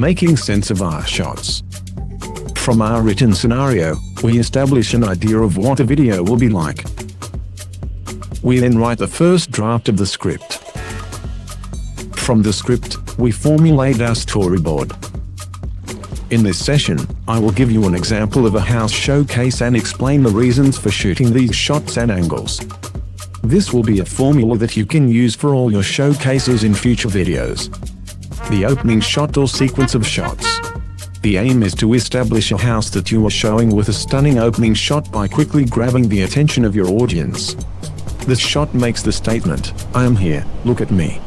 making sense of our shots. From our written scenario, we establish an idea of what a video will be like. We then write the first draft of the script. From the script, we formulate our storyboard. In this session, I will give you an example of a house showcase and explain the reasons for shooting these shots and angles. This will be a formula that you can use for all your showcases in future videos. The opening shot or sequence of shots. The aim is to establish a house that you are showing with a stunning opening shot by quickly grabbing the attention of your audience. This shot makes the statement, "I am here, look at me."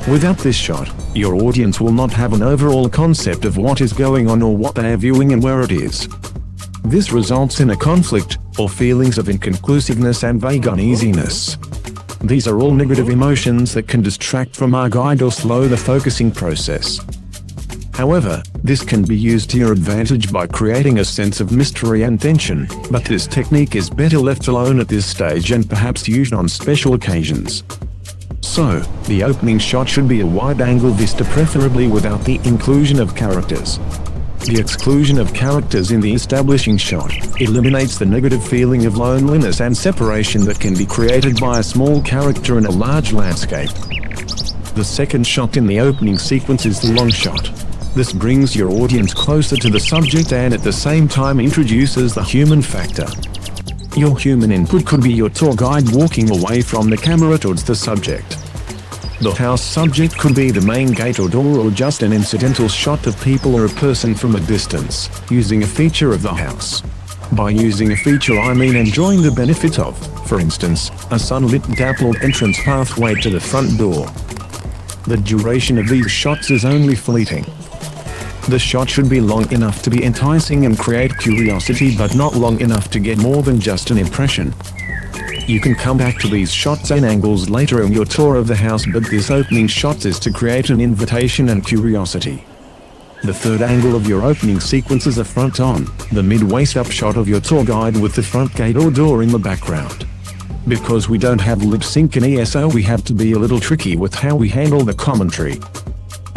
Without this shot, your audience will not have an overall concept of what is going on or what they are viewing and where it is. This results in a conflict, or feelings of inconclusiveness and vague uneasiness. These are all negative emotions that can distract from our guide or slow the focusing process. However, this can be used to your advantage by creating a sense of mystery and tension, but this technique is better left alone at this stage and perhaps used on special occasions. So, the opening shot should be a wide-angle vista, preferably without the inclusion of characters. The exclusion of characters in the establishing shot eliminates the negative feeling of loneliness and separation that can be created by a small character in a large landscape. The second shot in the opening sequence is the long shot. This brings your audience closer to the subject and at the same time introduces the human factor. Your human input could be your tour guide walking away from the camera towards the subject. The house subject could be the main gate or door, or just an incidental shot of people or a person from a distance, using a feature of the house. By using a feature I mean enjoying the benefit of, for instance, a sunlit dappled entrance pathway to the front door. The duration of these shots is only fleeting. The shot should be long enough to be enticing and create curiosity, but not long enough to get more than just an impression. You can come back to these shots and angles later in your tour of the house, but this opening shot is to create an invitation and curiosity. The third angle of your opening sequence is a front-on, the mid-waist-up shot of your tour guide with the front gate or door in the background. Because we don't have lip sync in ESO, we have to be a little tricky with how we handle the commentary.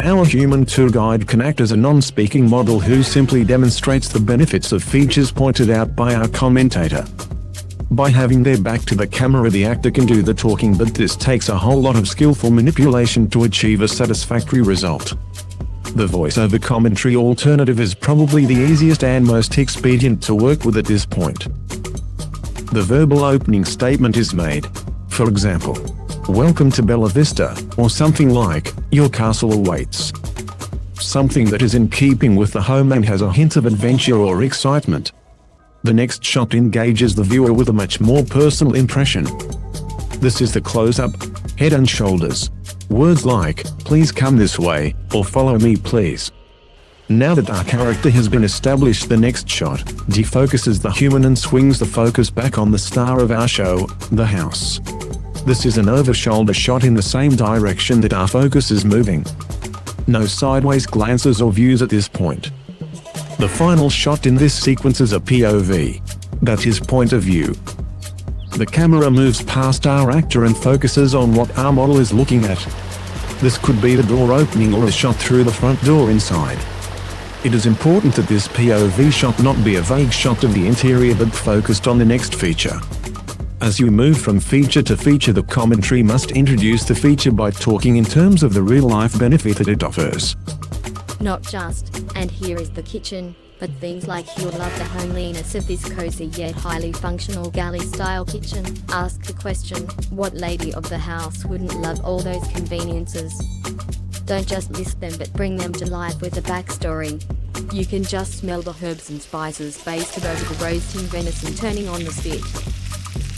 Our human tour guide can act as a non-speaking model who simply demonstrates the benefits of features pointed out by our commentator. By having their back to the camera, the actor can do the talking, but this takes a whole lot of skillful manipulation to achieve a satisfactory result. The voiceover commentary alternative is probably the easiest and most expedient to work with at this point. The verbal opening statement is made. For example, "Welcome to Bella Vista," or something like, "Your castle awaits." Something that is in keeping with the home and has a hint of adventure or excitement. The next shot engages the viewer with a much more personal impression. This is the close-up, head and shoulders. Words like, "Please come this way," or "Follow me please." Now that our character has been established, the next shot defocuses the human and swings the focus back on the star of our show, the house. This is an over-shoulder shot in the same direction that our focus is moving. No sideways glances or views at this point. The final shot in this sequence is a POV. That is point of view. The camera moves past our actor and focuses on what our model is looking at. This could be the door opening or a shot through the front door inside. It is important that this POV shot not be a vague shot of the interior but focused on the next feature. As you move from feature to feature, the commentary must introduce the feature by talking in terms of the real-life benefit that it offers. Not just, "And here is the kitchen," but things like, "You'll love the homeliness of this cozy yet highly functional galley-style kitchen." Ask the question, what lady of the house wouldn't love all those conveniences? Don't just list them, but bring them to life with a backstory. You can just smell the herbs and spices basted over the roasting venison turning on the spit.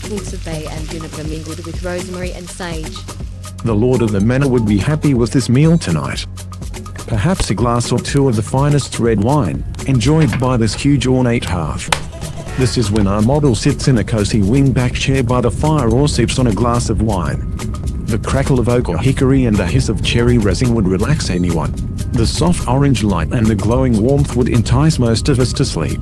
Hints of bay and juniper mingled with rosemary and sage. The lord of the manor would be happy with this meal tonight. Perhaps a glass or two of the finest red wine, enjoyed by this huge ornate hearth. This is when our model sits in a cozy wing-back chair by the fire or sips on a glass of wine. The crackle of oak or hickory and the hiss of cherry resin would relax anyone. The soft orange light and the glowing warmth would entice most of us to sleep.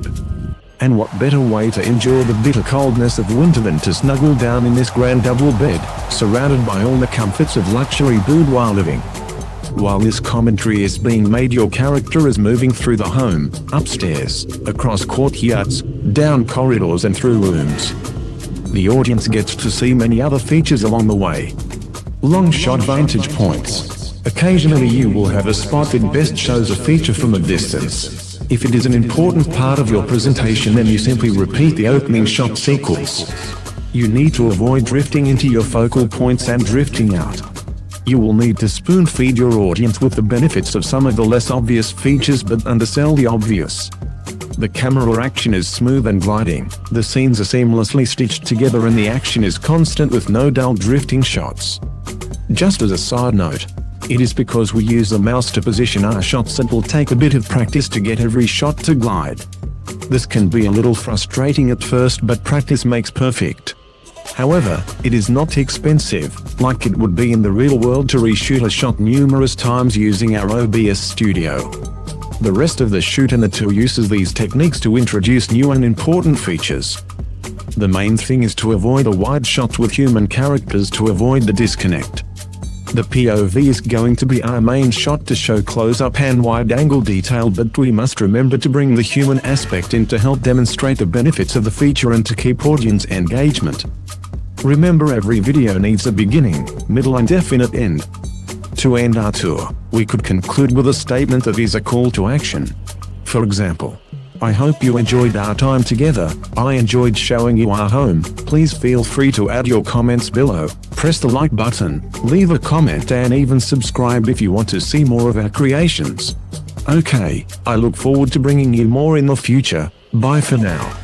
And what better way to endure the bitter coldness of winter than to snuggle down in this grand double bed, surrounded by all the comforts of luxury boudoir living. While this commentary is being made, your character is moving through the home, upstairs, across courtyards, down corridors and through rooms. The audience gets to see many other features along the way. Long shot vantage points. Occasionally you will have a spot that best shows a feature from a distance. If it is an important part of your presentation, then you simply repeat the opening shot sequence. You need to avoid drifting into your focal points and drifting out. You will need to spoon feed your audience with the benefits of some of the less obvious features but undersell the obvious. The camera action is smooth and gliding, the scenes are seamlessly stitched together and the action is constant with no dull drifting shots. Just as a side note, it is because we use the mouse to position our shots that will take a bit of practice to get every shot to glide. This can be a little frustrating at first, but practice makes perfect. However, it is not expensive, like it would be in the real world to reshoot a shot numerous times using our OBS studio. The rest of the shoot in the tool uses these techniques to introduce new and important features. The main thing is to avoid a wide shot with human characters to avoid the disconnect. The POV is going to be our main shot to show close-up and wide-angle detail, but we must remember to bring the human aspect in to help demonstrate the benefits of the feature and to keep audience engagement. Remember, every video needs a beginning, middle and definite end. To end our tour, we could conclude with a statement that is a call to action. For example, I hope you enjoyed our time together. I enjoyed showing you our home. Please feel free to add your comments below, press the like button, leave a comment and even subscribe if you want to see more of our creations. Okay, I look forward to bringing you more in the future. Bye for now.